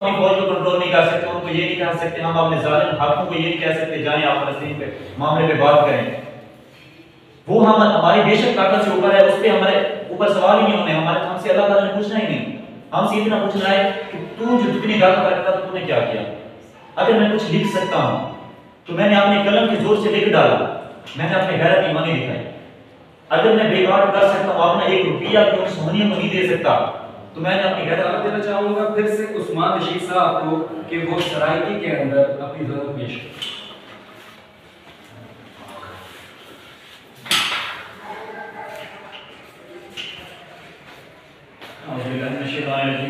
فوج کو کنٹرول نہیں کر سکتے، ان کو یہ نہیں کہہ سکتے، ہم اپنے ظالم حاکموں کو یہ نہیں کہہ سکتے جائیں آپ فلسطین کے معاملے پہ بات کریں. وہ ہماری بے شک طاقت سے اوپر ہے، اس پہ ہمارے اوپر سوال ہی نہیں ہونے، ہم سے اللہ تعالیٰ نے پوچھنا ہی نہیں. ہم سے اتنا پوچھنا ہے کہ تو جو جتنی طاقت رکھتا تو نے کیا کیا. اگر میں کچھ لکھ سکتا ہوں تو میں نے اپنے قلم کے زور سے لکھ ڈالا، میں نے اپنی غیرت ایمانی دکھائی. اگر میں بے کار کر سکتا ہوں، اپنا ایک روپیہ بھی اس سہونیت کو نہیں دے سکتا تو میں نے اپنی غیرت دینا چاہوں گا پھر سے عثمان رشید صاحب کو کہ وہ سرائکی کے اندر اپنی ضرورت پیش کریں.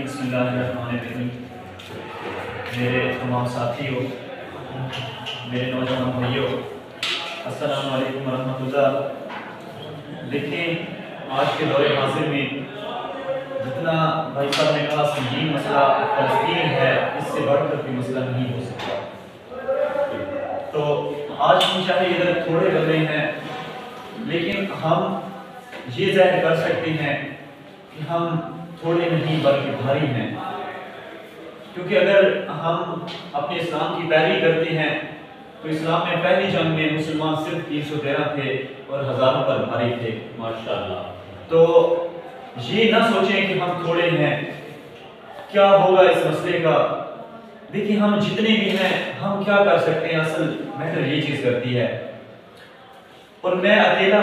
بسم اللہ الرحمن الرحیم. میرے تمام ساتھیوں، میرے نوجوان بھائیوں، السلام علیکم ورحمۃ اللہ. دیکھیں، آج کے دور حاضر میں جتنا بھائی صاحب نے کہا سنگین مسئلہ فلسطین ہے، اس سے بڑھ کر کوئی مسئلہ نہیں ہو سکتا. تو آج ہم چاہے ادھر تھوڑے لگے ہیں، لیکن ہم یہ ظاہر کر سکتے ہیں کہ ہم تھوڑے نہیں بلکہ بھاری ہیں. کیونکہ اگر ہم اپنے اسلام کی پیروی کرتے ہیں تو اسلام میں پہلی جنگ میں مسلمان صرف 313 تھے اور ہزاروں پر بھاری تھے ماشاءاللہ. تو یہ نہ سوچیں کہ ہم تھوڑے ہیں. کیا ہوگا اس مسئلے کا؟ دیکھیں، ہم جتنے بھی ہیں ہم کیا کر سکتے ہیں، اصل میٹر یہ چیز کرتی ہے. اور میں اکیلا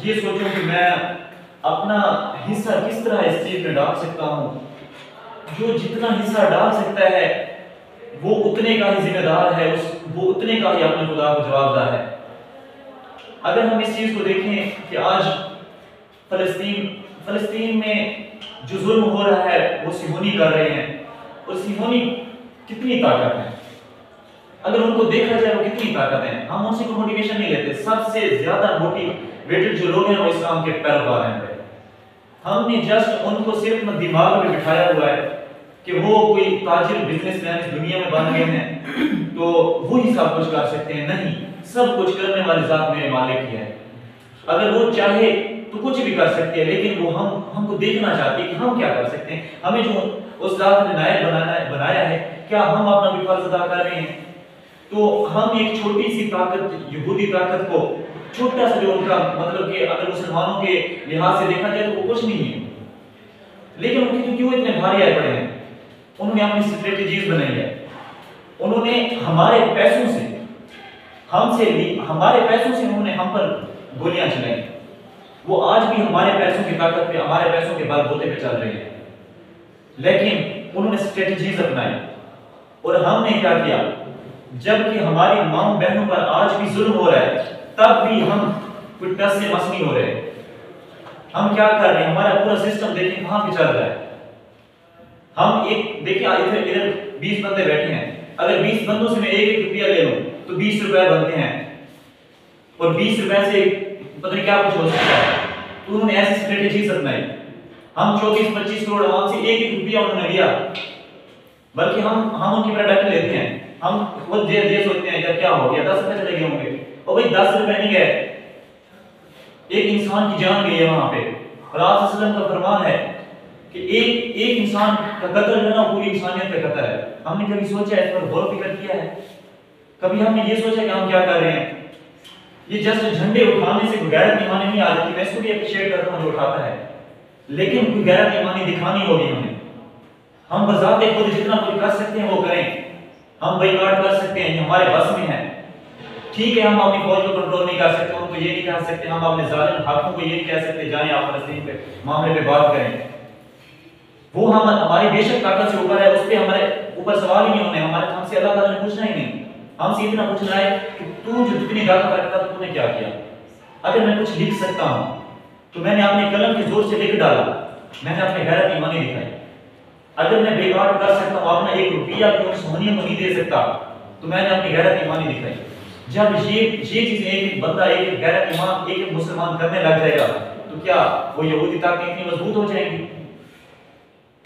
یہ سوچوں کہ میں اپنا حصہ کس طرح اس چیز میں ڈال سکتا ہوں. جو جتنا حصہ ڈال سکتا ہے وہ اتنے کا ہی ذمہ دار ہے، وہ اتنے کا ہی اپنے خدا کو جواب دہ ہے. اگر ہم اس چیز کو دیکھیں کہ آج فلسطین میں جو ظلم ہو رہا ہے وہ صہیونی کر رہے ہیں، اور صہیونی کتنی طاقت ہے. اگر ان کو دیکھا جائے وہ کتنی طاقت ہے، ہم ان سے کوئی موٹیویشن نہیں لیتے. سب سے زیادہ موٹیویٹڈ جو لوگ ہیں وہ اسلام کے پیروکار ہیں. ہم نے جسٹ ان کو صرف دماغ میں بٹھایا ہوا ہے کہ وہ کوئی تاجر بزنس مین اس دنیا میں بن گئے ہیں تو وہی سب کچھ کر سکتے ہیں. نہیں، سب کچھ کرنے والی ذات میرے مالک ہی ہے. اگر وہ چاہے تو کچھ بھی کر سکتے ہیں، لیکن وہ ہم کو دیکھنا چاہتے ہیں کہ ہم کیا کر سکتے ہیں. ہمیں جو اس ذات نے نائب بنایا ہے، کیا ہم اپنا بھی فرض ادا کر رہے ہیں؟ تو ہم ایک چھوٹی سی طاقت، یہودی طاقت کو، چھوٹا سا جو ان کا مطلب کہ اگر مسلمانوں کے لحاظ سے دیکھا جائے تو وہ کچھ نہیں ہے، لیکن ان کے کیوں اتنے بھاری آئے پڑے ہیں؟ انہوں نے اپنی اسٹریٹجیز بنائی ہے. انہوں نے ہمارے پیسوں سے انہوں نے ہم پر گولیاں چلائی. وہ آج بھی ہمارے پیسوں کی طاقت پہ، ہمارے پیسوں کے بل بوتے پہ چل رہے ہیں، لیکن انہوں نے اسٹریٹجیز اپنائی. اور ہم نے کیا کیا؟ جبکہ ہماری ماں بہنوں پر آج بھی ظلم ہو رہا ہے، تب بھی ہم کوئی ٹس سے مس نہیں ہو رہے. ہم کیا کر رہے ہیں؟ ہمارا پورا سسٹم دیکھیں کہاں پہ چل رہا ہے. ہم ایک دیکھیں، ادھر 20 بندے بیٹھے ہیں، اگر 20 بندوں سے میں ایک روپیہ لے لوں تو 20 روپے بنتے ہیں، اور 20 روپے سے پتہ نہیں کیا کچھ ہو سکتا ہے. تو انہوں نے ایسی اسٹریٹجیز اپنائی. ہم 24-25 کروڑ عوام سے ایک روپیہ انہوں نے لیا، بلکہ ہم ان کی پروڈکٹ لیتے ہیں. ہم خود یہ سوچتے ہیں کیا ہو گیا، 10 روپے چلے گئے ہوں گے. اور بھائی 10 روپے نہیں گئے، ایک انسان کی جان گئی ہے وہاں پہ. اور آپ صلی اللہ علیہ وسلم کا فرمان ہے کہ ایک انسان کا قتل ہے نا پوری انسانیت کا قتل ہے. ہم نے کبھی سوچا ہے، اس پر غور و فکر کیا ہے؟ کبھی ہم نے یہ سوچا کہ ہم کیا کر رہے ہیں؟ یہ جسٹ جھنڈے اٹھانے سے کوئی غیرت ایمانی نہیں آ جاتی. میں اس کو بھی اپریشیٹ کرتا ہوں جو اٹھاتا ہے، لیکن کوئی غیرت ایمانی دکھانی ہوگی ہمیں. ہم بذات خود جتنا کچھ کر سکتے ہیں وہ کریں. ہم بائیکاٹ کر سکتے ہیں، یہ ہمارے بس میں ہے. ٹھیک ہے، ہم اپنی فوج کو کنٹرول نہیں کر سکتے، ان کو یہ نہیں کہہ سکتے، ہم اپنے ظالم حاکموں کو یہ نہیں کہہ سکتے جائیں آپ فلسطین کے معاملے پہ بات کریں. وہ ہماری بے شک طاقت سے اوپر ہے، اس پہ ہمارے اوپر سوال ہی نہیں ہونے. ہم سے اللہ تعالیٰ نے پوچھنا ہی نہیں. ہم سے اتنا پوچھنا ہے کہ تو جو جتنی طاقت رکھتا تو نے کیا کیا. اگر میں کچھ لکھ سکتا ہوں تو میں نے اپنے قلم کے زور سے لکھ ڈالا، میں نے اپنی غیرت ایمانی دکھائی. اگر میں بے کار کر سکتا ہوں، اپنا ایک روپیہ بھی اس سہونیت کو نہیں دے سکتا تو میں نے اپنی غیرت ایمانی دکھائی. جب یہ چیزیں ایک بندہ، ایک غیرت ایمان، ایک مسلمان کرنے لگ جائے گا تو کیا وہ یہودی طاقتیں اتنی مضبوط ہو جائیں گی؟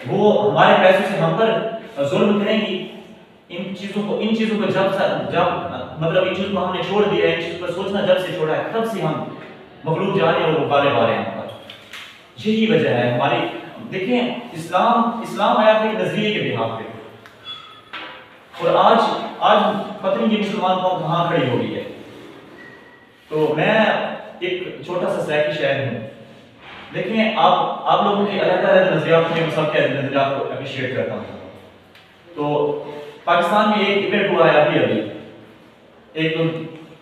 وہ ہمارے پیسوں سے ہم پر ظلم کریں گی؟ ان چیزوں کو جب مطلب ان چیزوں کو ہم نے چھوڑ دیا ہے، ان چیزوں پر سوچنا جب سے چھوڑا ہے، تب سے ہم مغلوب جا رہے ہیں اور غالب آ رہے ہیں. یہی وجہ ہے ہماری. دیکھیں، اسلام آیا تھا ایک نظریے کے بحاف پہ. اور آج پتہ نہیں یہ مسلمان قوم کہاں کھڑی ہو گئی ہے. تو میں ایک چھوٹا سا سیاسی شہر ہوں، لیکن آپ لوگوں کے علیحدہ نظریات میں سب کے نظریات کو اپریشیٹ کرتا ہوں. تو پاکستان میں ایک ایونٹ ہوا ہے ابھی ایک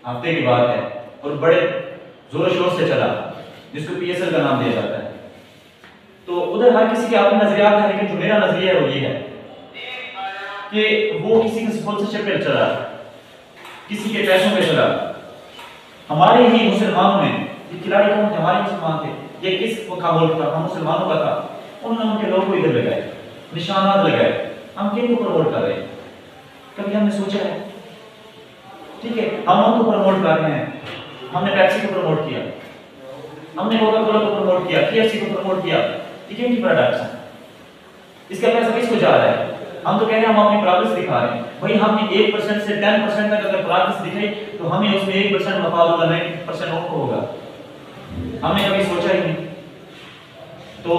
ہفتے کی بات ہے، اور بڑے زور و شور سے چلا، جس کو PSL کا نام دیا جاتا ہے. تو ادھر ہر کسی کے اپنے نظریات ہیں، لیکن جو میرا نظریہ ہے وہ یہ ہے کہ وہ کسی کے سپانسرشپ پہ چلا، کسی کے پیسوں پہ چلا. ہمارے ہی مسلمانوں نے، یہ کھلاڑی کون تھے؟ ہمارے مسلمان تھے. یہ کس کا ملک تھا؟ ہم مسلمانوں کا تھا. انہوں نے ان کے لوگوں ادھر لگائے، نشانات لگائے. ہم کن کو پروموٹ کر رہے ہیں؟ کبھی ہم نے سوچا ہے؟ ٹھیک ہے، ہم ان کو پروموٹ کر رہے ہیں. ہم نے پیپسی کو پروموٹ کیا، ہم نے کوکا کولا کو پروموٹ کیا، KFC کو پروموٹ کیا. یہ کن کی پروڈکٹس ہیں؟ اس کا پیسہ کس کو جا رہا ہے؟ ہم تو کہہ رہے ہیں ہم اپنی پروگرس دکھا رہے ہیں. بھائی ہم نے 1% سے 10% تک اگر پروگرس دکھائی تو ہمیں اس میں 1% مفاد ہوگا، 90% ان کو ہوگا. ہم نے کبھی سوچا ہی نہیں. تو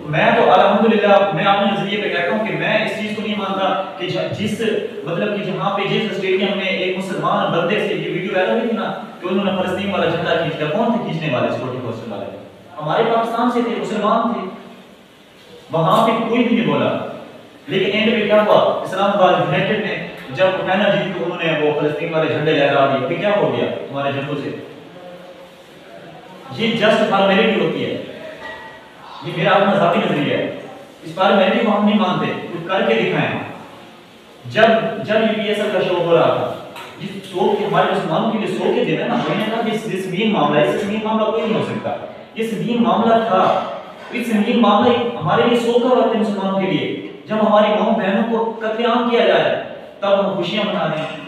میں تو الحمدللہ میں اپنے نظریے پہ کہتا ہوں کہ میں اس چیز کو نہیں مانتا کہ جس مطلب کہ جہاں پہ جس اسٹیڈیم میں ایک مسلمان بندے سے یہ ویڈیو وائرل ہوئی تھی نا کہ انہوں نے فلسطین والا جھنڈا کھینچ لیا. کون تھے کھینچنے والے؟ سیکورٹی فورس والے ہمارے پاکستان سے تھے، مسلمان تھے. وہاں پہ کوئی بھی نہیں بولا. لیکن اینڈ پہ کیا ہوا؟ اسلام آباد یونائٹڈ نے جب فائنل جیتی تو انہوں نے وہ فلسطین والے جھنڈے لہرا دیے. پھر کیا ہو گیا ہمارے جھنڈوں سے؟ یہ جسٹ فارمیلٹی ہوتی ہے. یہ میرا اپنا ذاتی نظریہ ہے. اس فارمیلٹی کو ہم نہیں مانتے، کچھ کر کے دکھائیں. جب یہ PSL کا شو ہو رہا تھا، جس شو کے ہمارے مسلمانوں کے لیے شو کے دن ہے نا، میں نے کہا کہ یہ سنگین معاملہ ہے، اس سنگین معاملہ کوئی نہیں ہو سکتا. یہ سنگین معاملہ تھا. اس سنگین معاملہ ہمارے لیے شو کا وقت ہے مسلمانوں کے لیے. جب ہماری ماؤں بہنوں کو قتل عام کیا جائے تب ہم خوشیاں منا رہے ہیں.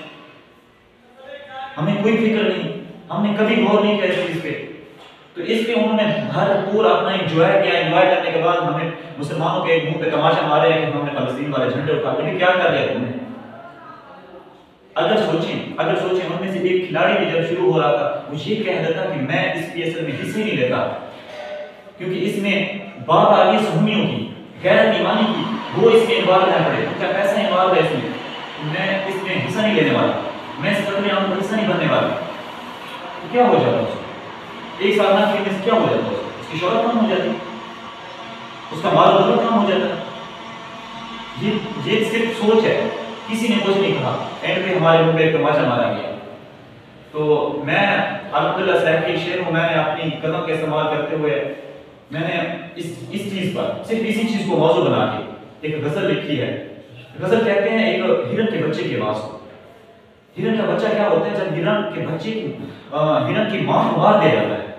ہمیں کوئی فکر نہیں، ہم نے کبھی غور نہیں کیا اس چیز پہ. تو اس پہ انہوں نے بھرپور اپنا انجوائے کیا. انجوائے کرنے کے بعد ہمیں مسلمانوں کے منہ پہ تماشا مارے کہ ہم نے فلسطین والے جھنڈے اٹھا. لیکن کیا کر لیا تم نے؟ اگر سوچیں ان میں سے ایک کھلاڑی بھی جب شروع ہو رہا تھا وہ یہ کہہ دیتا کہ میں اس PSL میں حصے نہیں لیتا کیونکہ اس میں بات آ رہی ہے سہمیوں کی، غیرت ایمانی کی. وہ اس میں انوالو رہ پڑے، ان کا پیسہ انوالو ہے اس میں حصہ نہیں لینے والا، میں اس قتل عام کا حصہ نہیں بننے والا. تو کیا ہو جاتا ہے؟ ایک سال نہ کھیلنے سے کیا ہو جاتا ہے؟ اس کی شہرت کم ہو جاتی، اس کا مال و دولت کم ہو جاتا ہے. یہ صرف سوچ ہے، کسی نے کچھ نہیں کہا. اینڈ پہ ہمارے منہ پہ ایک تماشا مارا گیا. تو میں الحمدللہ صاحب کی شعر ہوں. میں نے اپنی قلم کا استعمال کرتے ہوئے میں نے اس چیز پر صرف اسی چیز کو موضوع بنا کے ایک غزل لکھی ہے. غزل کہتے ہیں ایک ہرن کے بچے کی آواز کو. ہرن کا بچہ کیا ہوتا ہے؟ جب ہرن کی ماں کو مار دیا جاتا ہے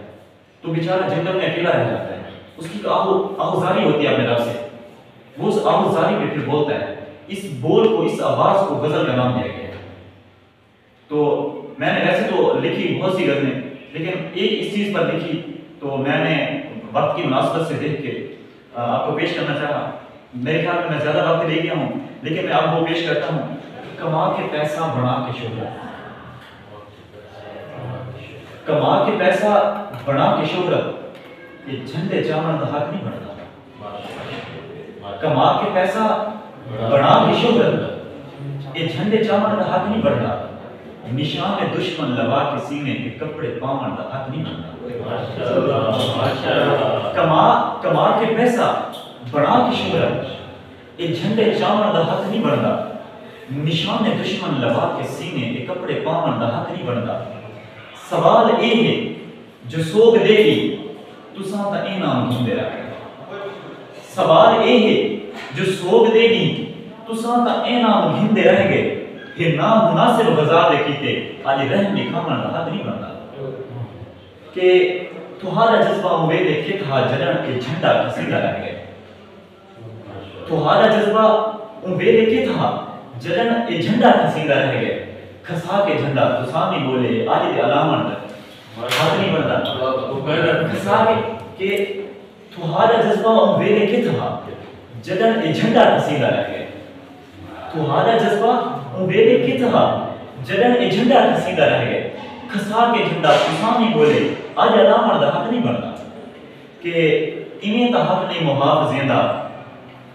تو بیچارہ جنگل میں اکیلا رہ جاتا ہے. اس کی آہوزاری ہوتی ہے اپنے رب سے. وہ اس آہوزاری پہ پھر بولتا ہے. اس بول کو، اس آواز کو غزل کا نام دیا گیا ہے. تو میں نے ویسے تو لکھی بہت سی غزلیں، لیکن ایک اس چیز پر لکھی تو میں نے وقت کی مناسبت سے دیکھ کے آپ کو پیش کرنا چاہا. میرے خیال میں زیادہ وقت لے گیا ہوں، لیکن میں آپ کو پیش کرتا ہوں. کما کے پیسہ بنا کے شہرت، کما کے پیسہ بنا کے شہرت، یہ جھنڈے چاون کا حق نہیں بنتا. کما کے پیسہ بنا کے شہرت، یہ جھنڈے چاون کا حق نہیں بنتا. نشان دشمن لگا کے سینے کے کپڑے پاون کا حق نہیں بنتا. کما کے پیسہ بنا کے شہرت، یہ جھنڈے چاون کا حق نہیں بنتا. نشان دشمن لگا کے سینے کے کپڑے پاون کا حق نہیں بنتا. سوال یہ ہے جو سوگ دے گی تساں تا انعام گھندے رہ گئے. سوال یہ ہے جو سوگ دے گی تساں تا انعام گھندے رہ گئے. پھر نام مناسب غذا دے کیتے آج رحم کھانا کا حق نہیں بنتا. کہ تمہارا جذبہ ہوئے دے کے تھا جنن کے جھنڈا کسیدہ رہ گئے. تمہارا جذبہ ہوئے دے کے تھا جنن کے جھنڈا کسیدہ رہ گئے. کھسا کے جھنڈا تو سامنے بولے آج دے علامت حق نہیں بنتا. کھسا کے تمہارا جذبہ ہوئے دے کے تھا جنن کے جھنڈا کسیدہ رہ گئے. تمہارا جذبہ ویلے کی تھا جنن ایجنڈا کسیدہ رہ گئے. کھسا کے جھنڈا کسانی بولے آج علامت دا حق نہیں بنتا. کہ انہیں تا حق نہیں محاف زیندہ